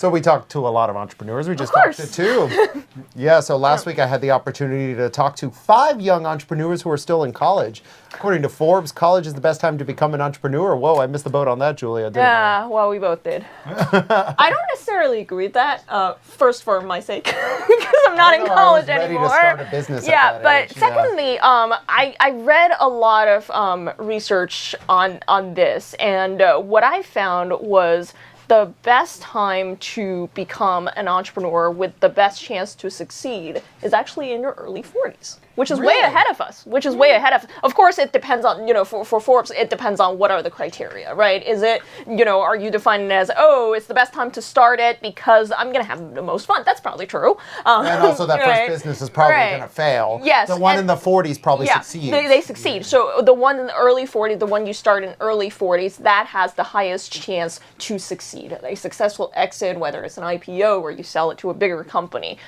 So we talked to a lot of entrepreneurs. We just Of course. talked to 2. Yeah, so last week I had the opportunity to talk to 5 young entrepreneurs who are still in college. According to Forbes, college is the best time to become an entrepreneur. Whoa, I missed the boat on that, Julia. Didn't I? Yeah, well, we both did. I don't necessarily agree with that. First, for my sake, because I'm not in college ready anymore. to start a business Yeah, at that but age. Yeah. secondly, I read a lot of research on this, and what I found was the best time to become an entrepreneur with the best chance to succeed is actually in your early 40s. Which is way ahead of us. Of course, it depends on, for Forbes, it depends on what are the criteria, right? Is it, are you defining it as, it's the best time to start it because I'm going to have the most fun? That's probably true. And also that right? first business is probably going to fail. Yes. The one in the 40s probably succeeds. They succeed. So the one in the early 40s, the one you start in early 40s, that has the highest chance to succeed. A successful exit, whether it's an IPO or you sell it to a bigger company.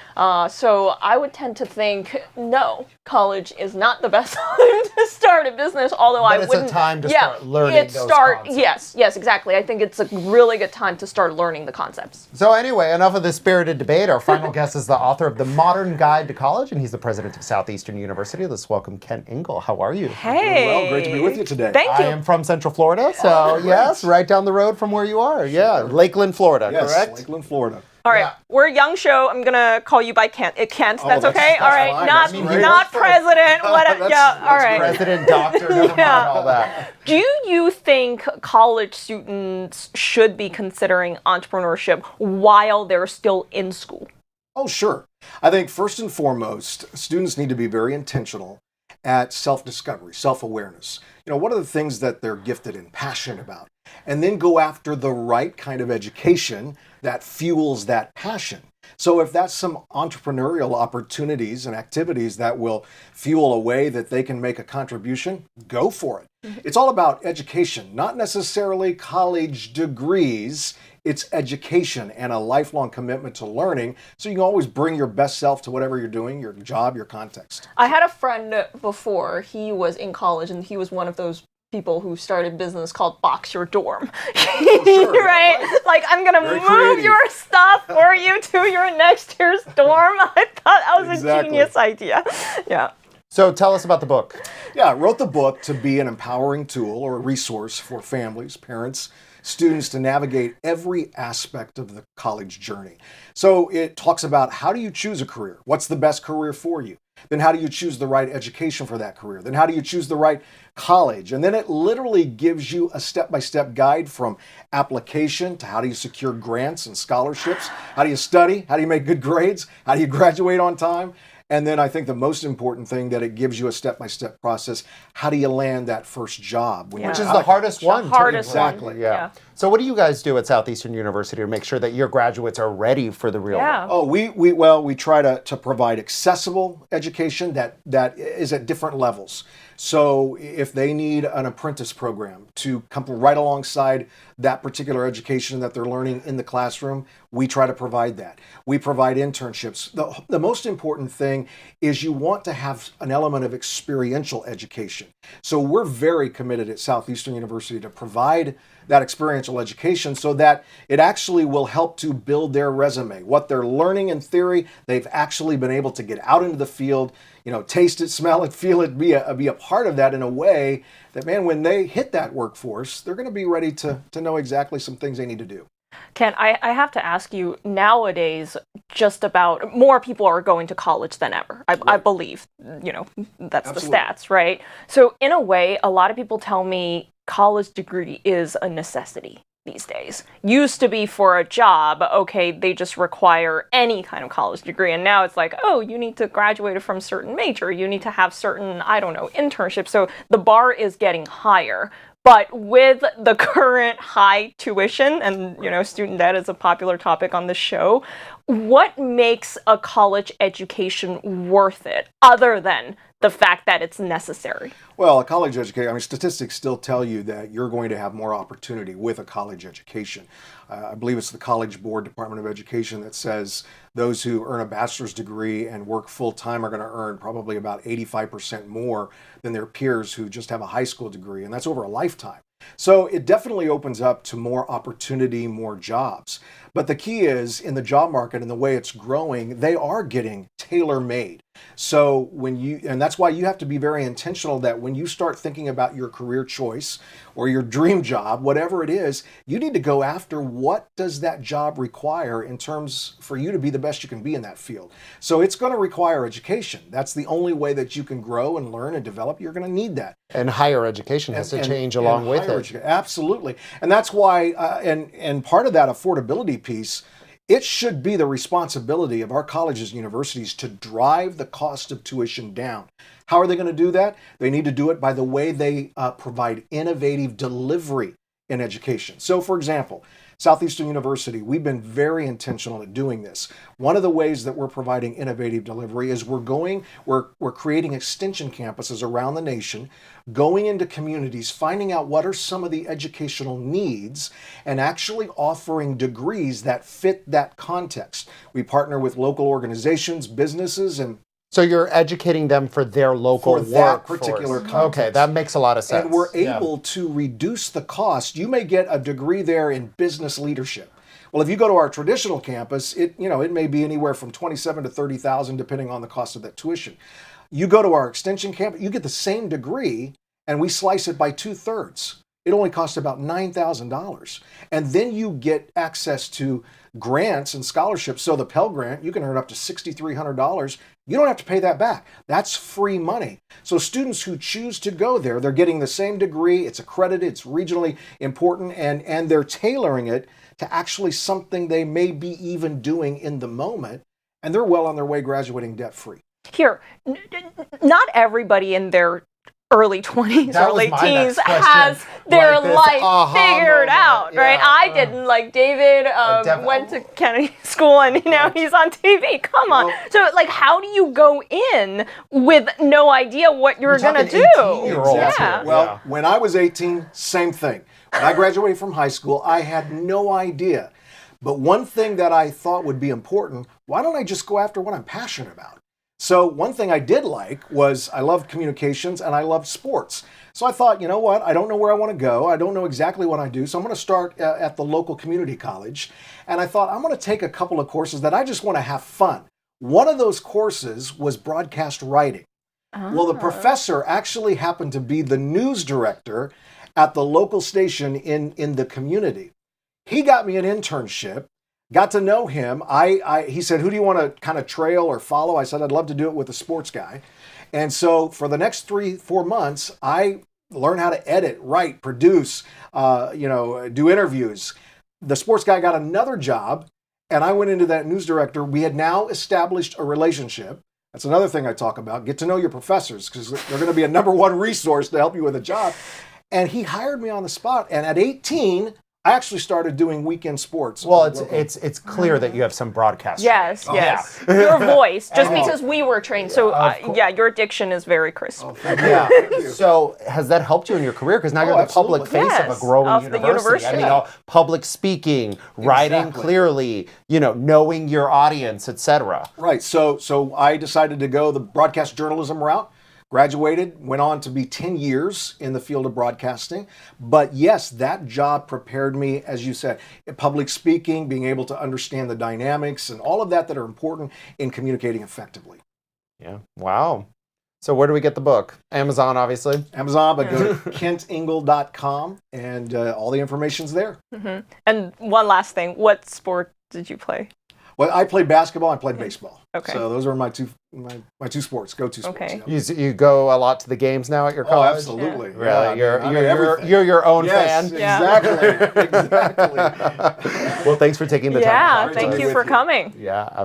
So I would tend to think, no. College is not the best time to start a business, although but I it's wouldn't. a time to start learning those concepts. Yes, exactly. I think it's a really good time to start learning the concepts. So anyway, enough of this spirited debate. Our final guest is the author of The Modern Guide to College, and he's the president of Southeastern University. Let's welcome Kent Ingle. How are you? Hey. Well, great to be with you today. Thank you. I am from Central Florida, so yes, right down the road from where you are. Yeah, Lakeland, Florida, Yes, correct? Lakeland, Florida. All right, Yeah. We're a young show. I'm gonna call you by Kent. Kent, that's that's- okay. that's All right, fine. not I mean, not president. What? Yeah. All right. President, doctor, never mind all that. Do you think college students should be considering entrepreneurship while they're still in school? Oh, sure. I think first and foremost, students need to be very intentional at self-discovery, self-awareness. What are the things that they're gifted and passionate about? And then go after the right kind of education that fuels that passion. So if that's some entrepreneurial opportunities and activities that will fuel a way that they can make a contribution, go for it. It's all about education, not necessarily college degrees. It's education and a lifelong commitment to learning, so you can always bring your best self to whatever you're doing, your job, your context. I had a friend before. He was in college, and he was one of those people who started business called Box Your Dorm. Sure, right? Like, I'm going to Very move creative. your stuff for you to your next year's dorm. I thought that was a Exactly. genius idea. Yeah. So tell us about the book. Yeah, I wrote the book to be an empowering tool or a resource for families, parents, students to navigate every aspect of the college journey. So it talks about how do you choose a career? What's the best career for you? Then how do you choose the right education for that career? Then how do you choose the right college? And then it literally gives you a step-by-step guide from application to how do you secure grants and scholarships? How do you study? How do you make good grades? How do you graduate on time? And then I think the most important thing that it gives you a step-by-step process. How do you land that first job? Yeah. Which is the hardest one. hardest to one. Exactly. Yeah. So what do you guys do at Southeastern University to make sure that your graduates are ready for the real world? Oh, we try to provide accessible education that is at different levels. So if they need an apprentice program to come right alongside that particular education that they're learning in the classroom, we try to provide that. We provide internships. The most important thing is you want to have an element of experiential education. So we're very committed at Southeastern University to provide that experiential education so that it actually will help to build their resume. What they're learning in theory, they've actually been able to get out into the field, taste it, smell it, feel it, be a part of that in a way that, man, when they hit that workforce, they're going to be ready to know exactly some things they need to do. Ken, I have to ask you, nowadays, just about more people are going to college than ever. I believe, that's Absolutely. the stats, right? So in a way, a lot of people tell me college degree is a necessity these days. Used to be for a job, okay, they just require any kind of college degree. And now it's like, oh, you need to graduate from certain major. You need to have certain, internships. So the bar is getting higher. But with the current high tuition, and student debt is a popular topic on the show, what makes a college education worth it other than the fact that it's necessary? Well, a college education, statistics still tell you that you're going to have more opportunity with a college education. I believe it's the College Board Department of Education that says those who earn a bachelor's degree and work full-time are going to earn probably about 85% more than their peers who just have a high school degree, and that's over a lifetime. So it definitely opens up to more opportunity, more jobs. But the key is in the job market and the way it's growing, they are getting tailor-made. So and that's why you have to be very intentional that when you start thinking about your career choice or your dream job, whatever it is, you need to go after what does that job require in terms for you to be the best you can be in that field. So it's going to require education. That's the only way that you can grow and learn and develop. You're going to need that. And higher education has to change along with it. Absolutely. And that's why, and part of that affordability piece, it should be the responsibility of our colleges and universities to drive the cost of tuition down. How are they going to do that? They need to do it by the way they provide innovative delivery in education. So, for example, Southeastern University, we've been very intentional at doing this. One of the ways that we're providing innovative delivery is we're creating extension campuses around the nation, going into communities, finding out what are some of the educational needs, and actually offering degrees that fit that context. We partner with local organizations, businesses, and so you're educating them for their local for that workforce. particular context. Okay, that makes a lot of sense. And we're able to reduce the cost. You may get a degree there in business leadership. Well, if you go to our traditional campus, it may be anywhere from $27,000 to $30,000 depending on the cost of that tuition. You go to our extension campus, you get the same degree, and we slice it by 2/3. It only costs about $9,000. And then you get access to grants and scholarships. So the Pell Grant, you can earn up to $6,300. You don't have to pay that back. That's free money. So students who choose to go there, they're getting the same degree, it's accredited, it's regionally important, and they're tailoring it to actually something they may be even doing in the moment, and they're well on their way graduating debt-free. Here, not everybody in their early 20s That or was late my teens next question. has their Like this life aha figured moment. out, right? Yeah. I didn't. Like David went to Kennedy School and now he's on TV. Come on. Well, So like, how do you go in with no idea what you're going to talking do? 18-year-olds Yeah. here. Well, when I was 18, same thing. When I graduated from high school, I had no idea. But one thing that I thought would be important, why don't I just go after what I'm passionate about? So one thing I did like was I loved communications and I loved sports. So I thought, you know what, I don't know where I want to go. I don't know exactly what I do. So I'm going to start at the local community college. And I thought I'm going to take a couple of courses that I just want to have fun. One of those courses was broadcast writing. Well, the professor actually happened to be the news director at the local station in the community. He got me an internship. Got to know him. He said, who do you want to kind of trail or follow? I said, I'd love to do it with a sports guy. And so for the next 3-4 months, I learned how to edit, write, produce, do interviews. The sports guy got another job, and I went into that news director. We had now established a relationship. That's another thing I talk about. Get to know your professors because they're going to be a number one resource to help you with a job. And he hired me on the spot. And at 18, I actually started doing weekend sports. Well, it's clear that you have some broadcast. Yes, yes. Your voice, just because we were trained. So, your diction is very crisp. Yeah. So has that helped you in your career? Because now you're the public absolutely. face of a growing Of the university. I mean, public speaking, writing clearly, knowing your audience, etc. Right. So I decided to go the broadcast journalism route. Graduated, went on to be 10 years in the field of broadcasting. But yes, that job prepared me, as you said, public speaking, being able to understand the dynamics and all of that are important in communicating effectively. Yeah. Wow. So where do we get the book? Amazon, obviously. Amazon, but go to kentingle.com and all the information's there. Mm-hmm. And one last thing, what sport did you play? Well, I played basketball, I played baseball. Okay. So those are my two sports, go-to sports. Okay. Yeah. You go a lot to the games now at your Oh, college? absolutely. Really? Yeah, You're your own yes, fan? Exactly. Exactly. Well, thanks for taking the time. Yeah, to talk to thank us. you for coming. Yeah.